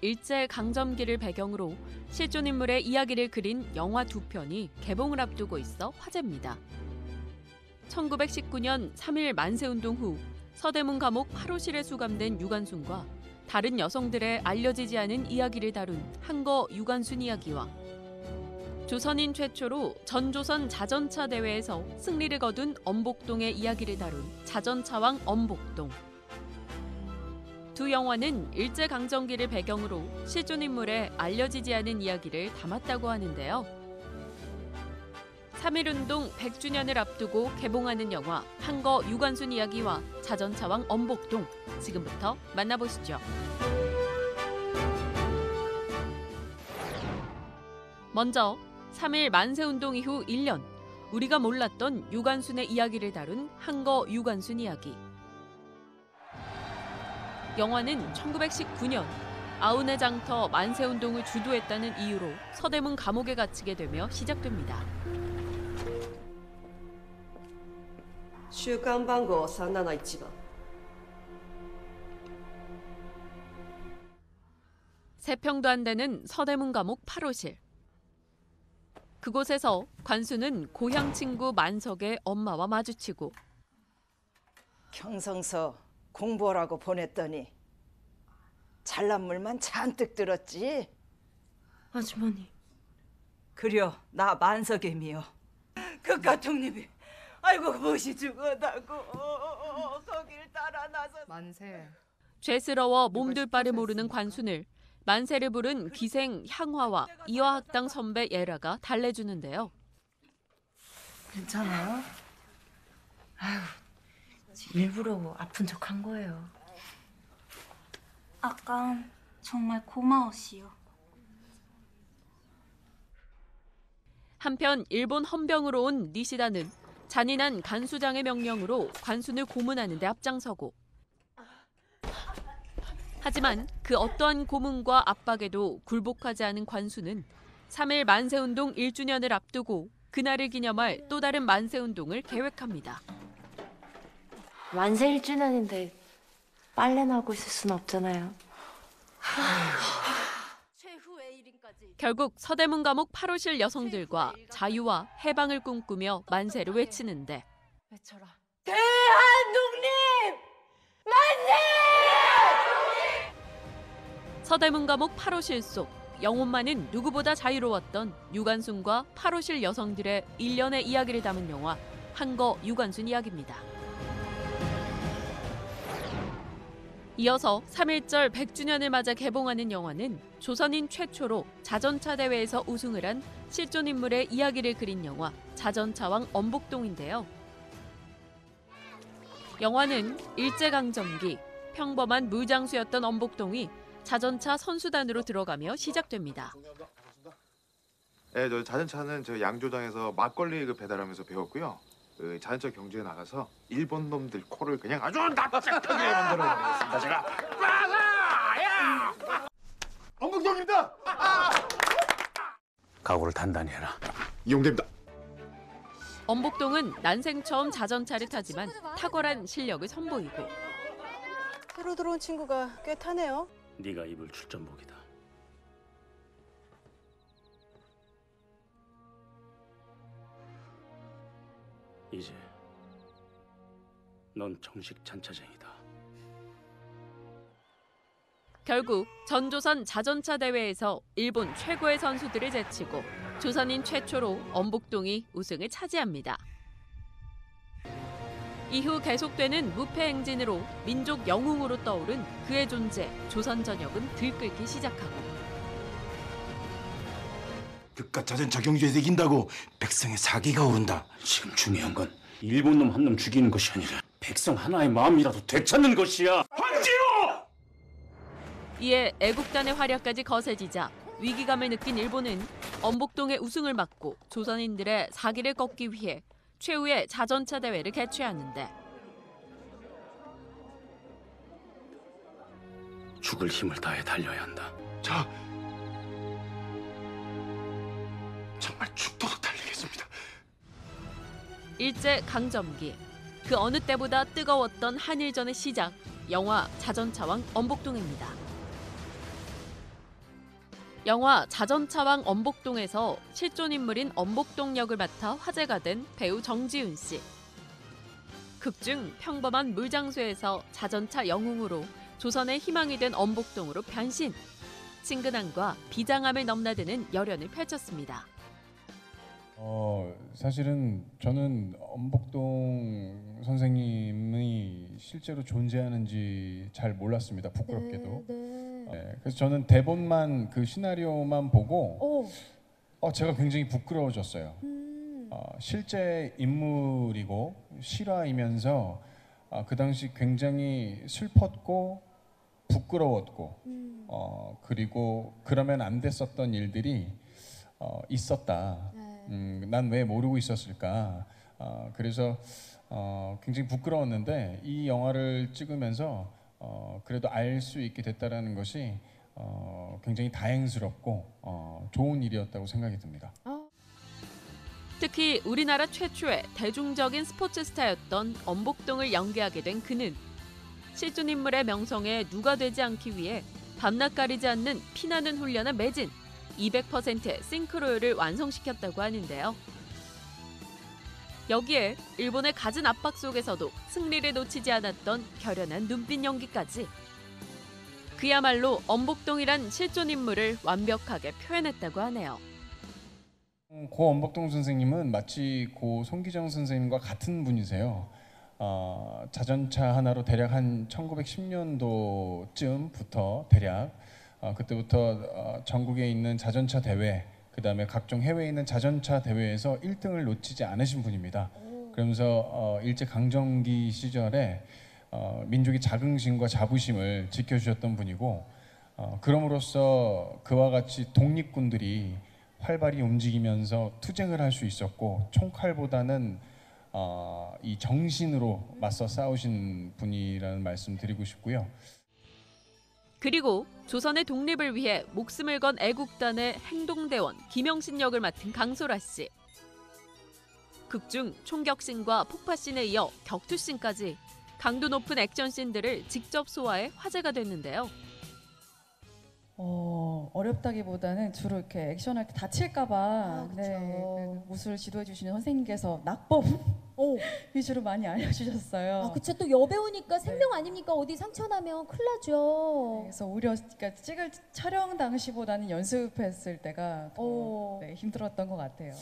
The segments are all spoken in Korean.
일제강점기를 배경으로 실존 인물의 이야기를 그린 영화 2편이 개봉을 앞두고 있어 화제입니다. 1919년 3.1 만세운동 후 서대문 감옥 8호실에 수감된 유관순과 다른 여성들의 알려지지 않은 이야기를 다룬 한거 유관순 이야기와 조선인 최초로 전조선 자전차 대회에서 승리를 거둔 엄복동의 이야기를 다룬 자전차왕 엄복동. 두 영화는 일제강점기를 배경으로 실존 인물의 알려지지 않은 이야기를 담았다고 하는데요. 3.1운동 100주년을 앞두고 개봉하는 영화 한거 유관순 이야기와 자전차왕 엄복동, 지금부터 만나보시죠. 먼저 3.1 만세운동 이후 1년, 우리가 몰랐던 유관순의 이야기를 다룬 한거 유관순 이야기. 영화는 1919년 아우네 장터 만세운동을 주도했다는 이유로 서대문 감옥에 갇히게 되며 시작됩니다. 週刊番号371番 3평도 안 되는 서대문 감옥 8호실. 그곳에서 관수는 고향 친구 만석의 엄마와 마주치고 경성서 공부하라고 보냈더니 잘난 물만 잔뜩 들었지. 아주머니. 그려 나 만석임이요. 그깟 독립이 아이고 무엇이 죽어다고 거길 따라 나서. 만세. 죄스러워 몸둘 바를 모르는 관순을 만세를 부른 기생 향화와 이화학당 선배 예라가 달래주는데요. 괜찮아요? 아유, 일부러 아픈 척 한 거예요. 아까 정말 고마웠시요. 한편 일본 헌병으로 온 니시다는 잔인한 간수장의 명령으로 관순을 고문하는 데 앞장서고, 하지만 그 어떠한 고문과 압박에도 굴복하지 않은 관수는 3.1 만세운동 1주년을 앞두고 그날을 기념할 또 다른 만세운동을 계획합니다. 만세 1주년인데 빨래나 하고 있을 순 없잖아요. 결국 서대문 감옥 8호실 여성들과 자유와 해방을 꿈꾸며 만세를 외치는데, 외쳐라. 대한독립 만세! 서대문 감옥 8호실 속 영혼만은 누구보다 자유로웠던 유관순과 8호실 여성들의 일련의 이야기를 담은 영화 한거 유관순 이야기입니다. 이어서 3.1절 100주년을 맞아 개봉하는 영화는 조선인 최초로 자전차 대회에서 우승을 한 실존 인물의 이야기를 그린 영화 자전차왕 엄복동인데요. 영화는 일제강점기 평범한 물장수였던 엄복동이 자전차 선수단으로 들어가며 시작됩니다. 네, 저 자전차는 저 양조장에서 막걸리 배달하면서 배웠고요. 그 자전차 경주에 나가서 일본 놈들 코를 그냥 아주 납작하게 만들어내겠습니다. 제가. 야! 엄복동입니다. 각오를 단단히 해라. 이용됩니다. 엄복동은 난생 처음 자전차를 타지만 탁월한 실력을 선보이고, 새로 들어온 친구가 꽤 타네요. 네가 입을 출전복이다. 이제 넌 정식 잔차쟁이다. 결국 전조선 자전차 대회에서 일본 최고의 선수들을 제치고 조선인 최초로 엄복동이 우승을 차지합니다. 이후 계속되는 무패 행진으로 민족 영웅으로 떠오른 그의 존재, 조선 전역은 들끓기 시작하고, 그깟 자전차 경주에서 이긴다고 백성의 사기가 오른다. 지금 중요한 건 일본 놈 한 놈 죽이는 것이 아니라 백성 하나의 마음이라도 되찾는 것이야. 황지호! 이에 애국단의 활약까지 거세지자 위기감을 느낀 일본은 엄복동의 우승을 막고 조선인들의 사기를 꺾기 위해 최후의 자전차 대회를 개최하는데, 죽을 힘을 다해 달려야 한다. 정말 죽도록 달리겠습니다. 일제강점기, 그 어느 때보다 뜨거웠던 한일전의 시작, 영화 자전차왕 엄복동입니다. 영화 자전차왕 엄복동에서 실존 인물인 엄복동 역을 맡아 화제가 된 배우 정지훈 씨. 극중 평범한 물장소에서 자전차 영웅으로 조선의 희망이 된 엄복동으로 변신. 친근함과 비장함을 넘나드는 열연을 펼쳤습니다. 사실은 저는 엄복동 선생님이 실제로 존재하는지 잘 몰랐습니다. 부끄럽게도. 네, 그래서 저는 대본만 그 시나리오만 보고 제가 굉장히 부끄러워졌어요. 실제 인물이고 실화이면서 그 당시 굉장히 슬펐고 부끄러웠고 그리고 그러면 안 됐었던 일들이 있었다. 난 왜 모르고 있었을까? 그래서 굉장히 부끄러웠는데 이 영화를 찍으면서 그래도 알 수 있게 됐다라는 것이 굉장히 다행스럽고 좋은 일이었다고 생각이 듭니다. 특히 우리나라 최초의 대중적인 스포츠 스타였던 엄복동을 연기하게 된 그는 실존 인물의 명성에 누가 되지 않기 위해 밤낮 가리지 않는 피나는 훈련에 매진 200%의 싱크로율을 완성시켰다고 하는데요. 여기에 일본의 갖은 압박 속에서도 승리를 놓치지 않았던 결연한 눈빛 연기까지. 그야말로 엄복동이란 실존 인물을 완벽하게 표현했다고 하네요. 고 엄복동 선생님은 마치 고 손기정 선생님과 같은 분이세요. 자전차 하나로 대략 한 1910년도쯤부터 대략 그때부터 전국에 있는 자전차 대회, 그다음에 각종 해외에 있는 자전차 대회에서 1등을 놓치지 않으신 분입니다. 그러면서 일제 강점기 시절에 민족의 자긍심과 자부심을 지켜주셨던 분이고, 그럼으로써 그와 같이 독립군들이 활발히 움직이면서 투쟁을 할 수 있었고, 총칼보다는 이 정신으로 맞서 싸우신 분이라는 말씀 드리고 싶고요. 그리고 조선의 독립을 위해 목숨을 건 애국단의 행동대원 김영신 역을 맡은 강소라 씨. 극중 총격신과 폭파신에 이어 격투신까지 강도 높은 액션신들을 직접 소화해 화제가 됐는데요. 어렵다기보다는 주로 이렇게 액션할 때 다칠까봐 그 무술 지도해 주시는 선생님께서 낙법 위주로 많이 알려주셨어요. 그쵸. 또 여배우니까 생명 아닙니까? 어디 상처나면 큰일 나죠. 그래서 오히려 그러니까 찍을 촬영 당시보다는 연습했을 때가 더 힘들었던 것 같아요.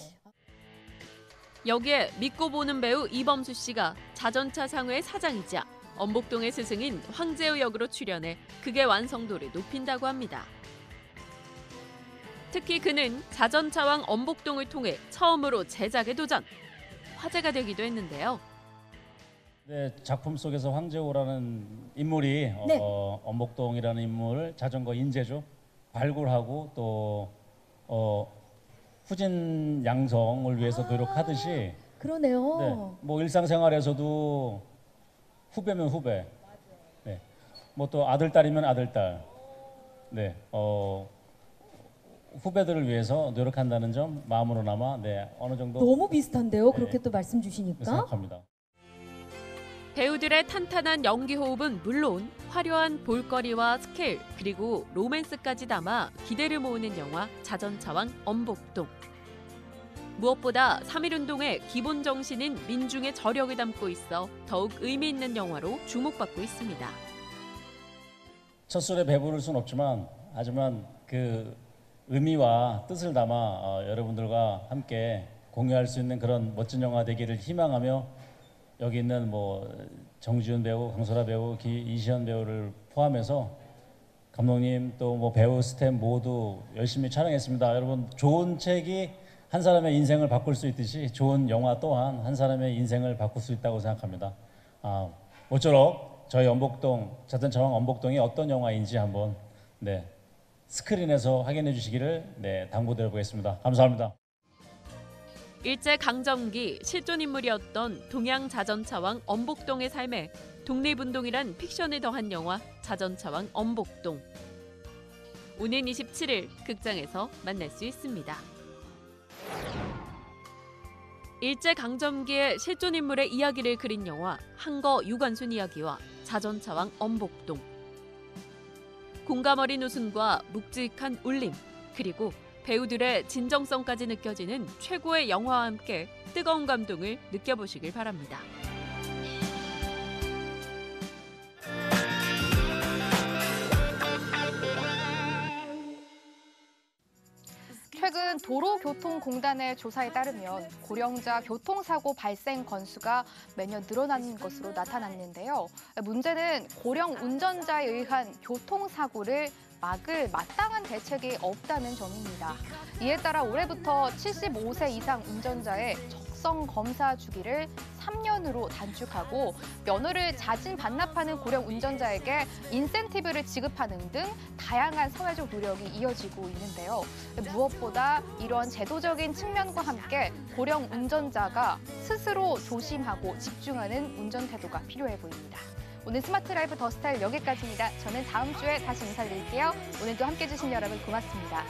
여기에 믿고 보는 배우 이범수 씨가 자전차 상회의 사장이자 엄복동의 스승인 황재우 역으로 출연해 극의 완성도를 높인다고 합니다. 특히 그는 자전차왕 엄복동을 통해 처음으로 제작에 도전! 화제가 되기도 했는데요. 네, 작품 속에서 황재우라는 인물이 엄복동이라는 인물을 자전거 인재죠. 발굴하고 또 후진 양성을 위해서 노력하듯이 그러네요. 네, 뭐 일상생활에서도 후배면 후배, 네, 뭐 또 아들 딸이면 아들 딸, 네, 후배들을 위해서 노력한다는 점 마음으로나마 어느 정도 너무 비슷한데요. 그렇게 또 말씀 주시니까. 생각합니다. 배우들의 탄탄한 연기 호흡은 물론 화려한 볼거리와 스케일 그리고 로맨스까지 담아 기대를 모으는 영화 자전차왕 엄복동. 무엇보다 3.1운동의 기본 정신인 민중의 저력을 담고 있어 더욱 의미 있는 영화로 주목받고 있습니다. 첫 술에 배부를 수는 없지만 하지만 그 의미와 뜻을 담아 여러분들과 함께 공유할 수 있는 그런 멋진 영화 되기를 희망하며 여기 있는 뭐 정지훈 배우, 강소라 배우, 이시연 배우를 포함해서 감독님 또 뭐 배우 스태프 모두 열심히 촬영했습니다. 여러분 좋은 책이 한 사람의 인생을 바꿀 수 있듯이 좋은 영화 또한 한 사람의 인생을 바꿀 수 있다고 생각합니다. 모쪼록 저희 엄복동 자전차왕 엄복동이 어떤 영화인지 한번 스크린에서 확인해 주시기를 당부드려 보겠습니다. 감사합니다. 일제 강점기 실존 인물이었던 동양 자전차왕 엄복동의 삶에 독립운동이란 픽션을 더한 영화 자전차왕 엄복동. 오는 27일 극장에서 만날 수 있습니다. 일제 강점기의 실존 인물의 이야기를 그린 영화 한거 유관순 이야기와 자전차왕 엄복동. 공감 어린 웃음과 묵직한 울림, 그리고 배우들의 진정성까지 느껴지는 최고의 영화와 함께 뜨거운 감동을 느껴보시길 바랍니다. 최근 도로교통공단의 조사에 따르면 고령자 교통사고 발생 건수가 매년 늘어나는 것으로 나타났는데요. 문제는 고령 운전자에 의한 교통사고를 막을 마땅한 대책이 없다는 점입니다. 이에 따라 올해부터 75세 이상 운전자의 적성 검사 주기를 3년으로 단축하고 면허를 자진 반납하는 고령 운전자에게 인센티브를 지급하는 등 다양한 사회적 노력이 이어지고 있는데요. 무엇보다 이런 제도적인 측면과 함께 고령 운전자가 스스로 조심하고 집중하는 운전 태도가 필요해 보입니다. 오늘 스마트 라이브 더 스타일 여기까지입니다. 저는 다음 주에 다시 인사드릴게요. 오늘도 함께해 주신 여러분 고맙습니다.